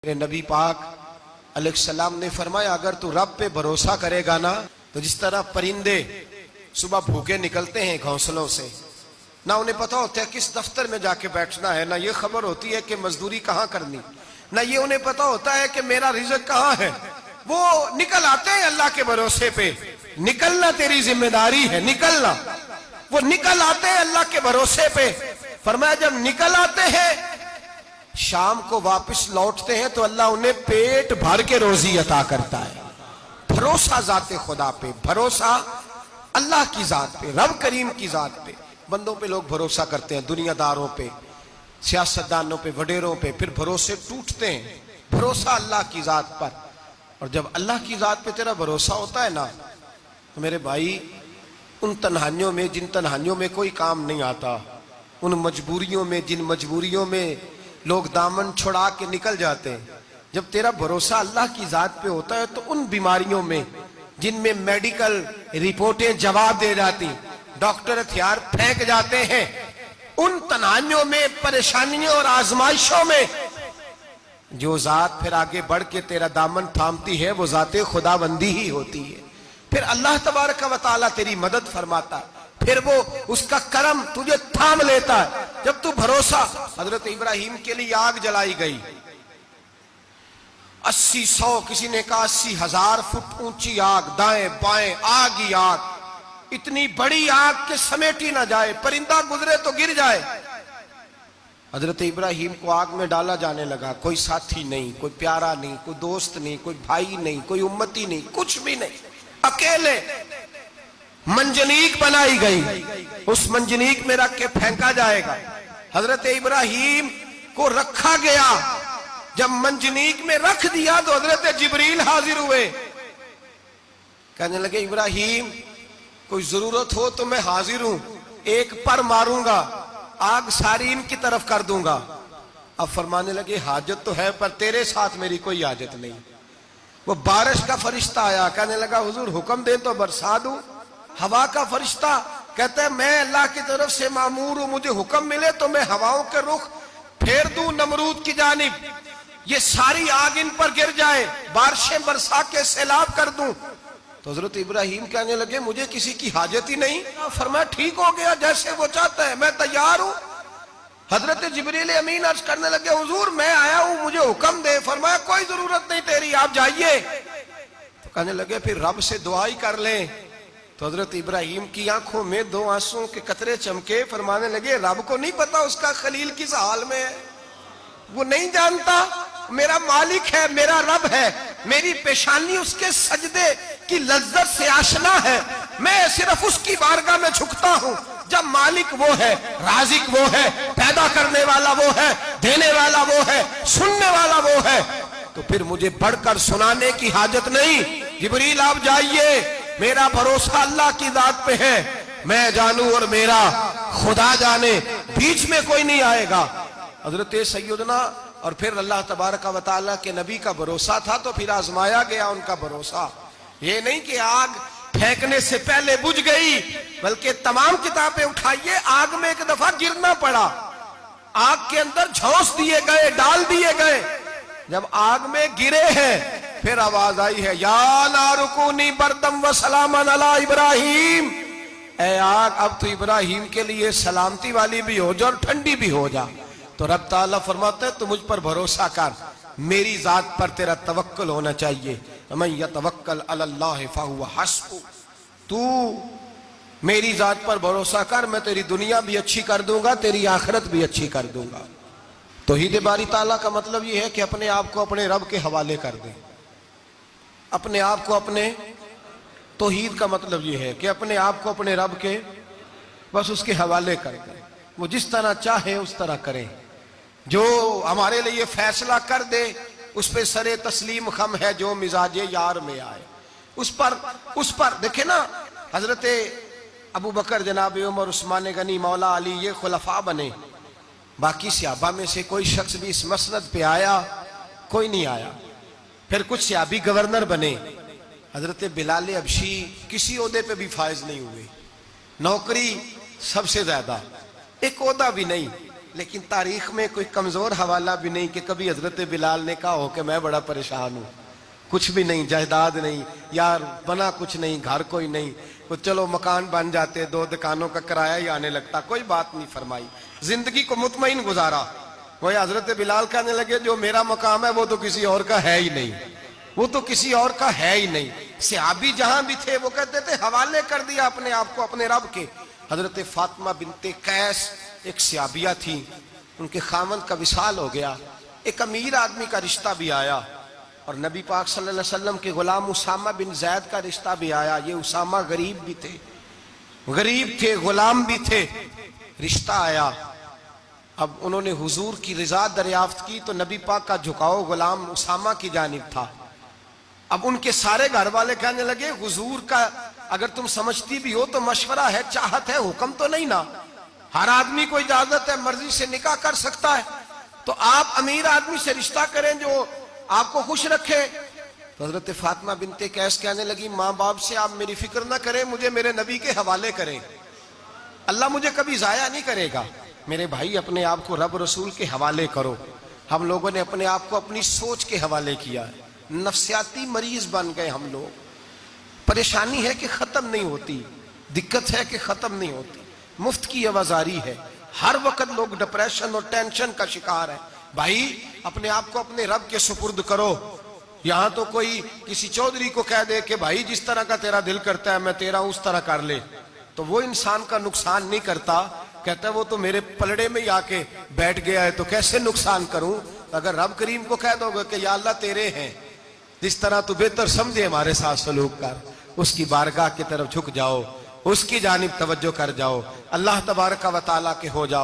میرے نبی پاک علیہ السلام نے فرمایا اگر تو رب پہ بھروسہ کرے گا نا تو جس طرح پرندے صبح بھوکے نکلتے ہیں گھونسلوں سے، نہ انہیں پتا ہوتا ہے کس دفتر میں جا کے بیٹھنا ہے، نہ یہ خبر ہوتی ہے کہ مزدوری کہاں کرنی، نہ یہ انہیں پتا ہوتا ہے کہ میرا رزق کہاں ہے، وہ نکل آتے ہیں اللہ کے بھروسے پہ۔ نکلنا تیری ذمہ داری ہے، نکلنا۔ وہ نکل آتے ہیں اللہ کے بھروسے پہ۔ فرمایا جب نکل آتے ہیں شام کو واپس لوٹتے ہیں تو اللہ انہیں پیٹ بھر کے روزی عطا کرتا ہے۔ بھروسہ ذات خدا پہ، بھروسہ اللہ کی ذات پہ، رب کریم کی ذات پہ۔ بندوں پہ لوگ بھروسہ کرتے ہیں، دنیا داروں پہ، سیاستدانوں پہ، وڈیروں پہ، پھر بھروسے ٹوٹتے ہیں۔ بھروسہ اللہ کی ذات پر، اور جب اللہ کی ذات پہ تیرا بھروسہ ہوتا ہے نا تو میرے بھائی ان تنہائیوں میں جن تنہائیوں میں کوئی کام نہیں آتا، ان مجبوریوں میں جن مجبوریوں میں لوگ دامن چھڑا کے نکل جاتے ہیں، جب تیرا بھروسہ اللہ کی ذات پہ ہوتا ہے تو ان بیماریوں میں جن میں میڈیکل رپورٹیں جواب دے جاتی، ڈاکٹر ہتھیار پھینک جاتے ہیں، ان تنہائیوں میں، پریشانیوں اور آزمائشوں میں جو ذات پھر آگے بڑھ کے تیرا دامن تھامتی ہے وہ ذات خدا بندی ہی ہوتی ہے۔ پھر اللہ تبارک و تعالیٰ تیری مدد فرماتا ہے، پھر وہ اس کا کرم تجھے تھام لیتا ہے جب تو بھروسہ۔ حضرت ابراہیم کے لیے آگ جلائی گئی، 80-100 کسی نے کہا 80,000 فٹ اونچی آگ، دائیں بائیں آگ ہی آگ، اتنی بڑی آگ کہ سمیٹی نہ جائے، پرندہ گزرے تو گر جائے۔ حضرت ابراہیم کو آگ میں ڈالا جانے لگا، کوئی ساتھی نہیں، کوئی پیارا نہیں، کوئی دوست نہیں، کوئی بھائی نہیں، کوئی امتی نہیں، کچھ بھی نہیں، اکیلے۔ منجنیق بنائی گئی، اس منجنیق میں رکھ کے پھینکا جائے گا۔ حضرت ابراہیم کو رکھا گیا، جب منجنیق میں رکھ دیا تو حضرت جبریل حاضر ہوئے، کہنے لگے ابراہیم کوئی ضرورت ہو تو میں حاضر ہوں، ایک پر ماروں گا آگ ساری ان کی طرف کر دوں گا۔ اب فرمانے لگے حاجت تو ہے پر تیرے ساتھ میری کوئی حاجت نہیں۔ وہ بارش کا فرشتہ آیا، کہنے لگا حضور حکم دے تو برسا دوں۔ ہوا کا فرشتہ کہتا ہے میں اللہ کی طرف سے مامور ہوں، مجھے حکم ملے تو میں ہواؤں کے رخ پھیر دوں نمرود کی جانب، یہ ساری آگ ان پر گر جائے، بارشیں برسا کے سیلاب کر دوں۔ تو حضرت ابراہیم کہنے لگے مجھے کسی کی حاجت ہی نہیں۔ فرمایا ٹھیک ہو گیا، جیسے وہ چاہتا ہے میں تیار ہوں۔ حضرت جبریل امین عرض کرنے لگے حضور میں آیا ہوں، مجھے حکم دے۔ فرمایا کوئی ضرورت نہیں تیری، آپ جائیے۔ تو کہنے لگے پھر رب سے دعا ہی کر لیں۔ تو حضرت ابراہیم کی آنکھوں میں 2 آنسوں کے قطرے چمکے، فرمانے لگے رب کو نہیں پتا اس کا خلیل کس حال میں ہے، وہ نہیں جانتا، میرا مالک ہے، میرا رب ہے، میری پیشانی اس کے سجدے کی لذت سے آشنا ہے، میں صرف اس کی بارگاہ میں جھکتا ہوں جب مالک وہ ہے، رازق وہ ہے، پیدا کرنے والا وہ ہے، دینے والا وہ ہے، سننے والا وہ ہے، تو پھر مجھے بڑھ کر سنانے کی حاجت نہیں۔ جبریل آپ جائیے، میرا بھروسہ اللہ کی ذات پہ ہے، میں جانوں اور میرا خدا جانے، بیچ میں کوئی نہیں آئے گا۔ حضرت سیدنا اور پھر اللہ تبارک و تعالیٰ کے نبی کا بھروسہ تھا تو پھر آزمایا گیا ان کا بھروسہ۔ یہ نہیں کہ آگ پھینکنے سے پہلے بجھ گئی، بلکہ تمام کتابیں اٹھائیے، آگ میں ایک دفعہ گرنا پڑا، آگ کے اندر جھونس دیے گئے، ڈال دیے گئے، جب آگ میں گرے ہیں پھر آواز آئی ہے یا نار کونی بردم و سلاما علی ابراہیم، اے آگ اب تو ابراہیم کے لیے سلامتی والی بھی ہو جا اور ٹھنڈی بھی ہو جا۔ تو رب تعالیٰ فرماتا ہے تو مجھ پر بھروسہ کر، میری ذات پر تیرا توکل ہونا چاہیے۔ وَمَن يَتَوَكَّلْ عَلَى اللَّهِ فَهُوَ حَسْبُهُ، تو میری ذات پر بھروسہ کر، میں تیری دنیا بھی اچھی کر دوں گا، تیری آخرت بھی اچھی کر دوں گا۔ توحید باری تعالیٰ کا مطلب یہ ہے کہ اپنے آپ کو اپنے رب کے حوالے کر دیں، اپنے آپ کو اپنے، توحید کا مطلب یہ ہے کہ اپنے آپ کو اپنے رب کے بس اس کے حوالے کر دیں، وہ جس طرح چاہے اس طرح کریں، جو ہمارے لیے فیصلہ کر دے اس پہ سر تسلیم خم ہے، جو مزاج یار میں آئے اس پر دیکھیں نا، حضرت ابو بکر، جناب عمر، عثمان غنی، مولا علی، یہ خلفاء بنے، باقی صحابہ میں سے کوئی شخص بھی اس مسند پہ آیا کوئی نہیں آیا۔ پھر کچھ صحابی گورنر بنے، حضرت بلال حبشی کسی عہدے پہ بھی فائز نہیں ہوئے، نوکری سب سے زیادہ، ایک عہدہ بھی نہیں، لیکن تاریخ میں کوئی کمزور حوالہ بھی نہیں کہ کبھی حضرت بلال نے کہا ہو کہ میں بڑا پریشان ہوں، کچھ بھی نہیں، جائیداد نہیں، یار بنا کچھ نہیں، گھر کوئی نہیں، تو چلو مکان بن جاتے، 2 دکانوں کا کرایہ ہی آنے لگتا، کوئی بات نہیں فرمائی، زندگی کو مطمئن گزارا۔ وہ حضرت بلال کہنے لگے جو میرا مقام ہے وہ تو کسی اور کا ہے ہی نہیں، وہ تو کسی اور کا ہے ہی نہیں۔ صحابی جہاں بھی تھے وہ کہتے تھے حوالے کر دیا اپنے آپ کو اپنے رب کے۔ حضرت فاطمہ بنت قیس ایک صحابیہ تھی، ان کے خاوند کا وصال ہو گیا، ایک امیر آدمی کا رشتہ بھی آیا، اور نبی پاک صلی اللہ علیہ وسلم کے غلام اسامہ بن زید کا رشتہ بھی آیا۔ یہ اسامہ غریب بھی تھے، غریب تھے، غلام بھی تھے، رشتہ آیا۔ اب انہوں نے حضور کی رضا دریافت کی تو نبی پاک کا جھکاؤ غلام اسامہ کی جانب تھا۔ اب ان کے سارے گھر والے کہنے لگے حضور کا اگر تم سمجھتی بھی ہو تو مشورہ ہے، چاہت ہے، حکم تو نہیں نا، ہر آدمی کو اجازت ہے، مرضی سے نکاح کر سکتا ہے، تو آپ امیر آدمی سے رشتہ کریں جو آپ کو خوش رکھے۔ تو حضرت فاطمہ بنت قیس کہنے لگی ماں باپ سے آپ میری فکر نہ کریں، مجھے میرے نبی کے حوالے کریں، اللہ مجھے کبھی ضائع نہیں کرے گا۔ میرے بھائی اپنے آپ کو رب رسول کے حوالے کرو۔ ہم لوگوں نے اپنے آپ کو اپنی سوچ کے حوالے کیا ہے، نفسیاتی مریض بن گئے ہم لوگ۔ پریشانی ہے کہ ختم نہیں ہوتی، دقت ہے کہ ختم نہیں ہوتی، مفت کی آوازاری ہے، ہر وقت لوگ ڈپریشن اور ٹینشن کا شکار ہیں۔ بھائی اپنے آپ کو اپنے رب کے سپرد کرو۔ یہاں تو کوئی کسی چودھری کو کہہ دے کہ بھائی جس طرح کا تیرا دل کرتا ہے میں تیرا اس طرح کر لے، تو وہ انسان کا نقصان نہیں کرتا، کہتا ہے وہ تو میرے پلڑے میں ہی آ کے بیٹھ گیا ہے تو کیسے نقصان کروں۔ اگر رب کریم کو کہہ دو گے کہ یا اللہ تیرے ہیں، جس طرح تو بہتر سمجھے ہمارے ساتھ سلوک کر، اس کی بارگاہ کی طرف جھک جاؤ، اس کی جانب توجہ کر جاؤ، اللہ تبارک و تعالیٰ کے ہو جاؤ۔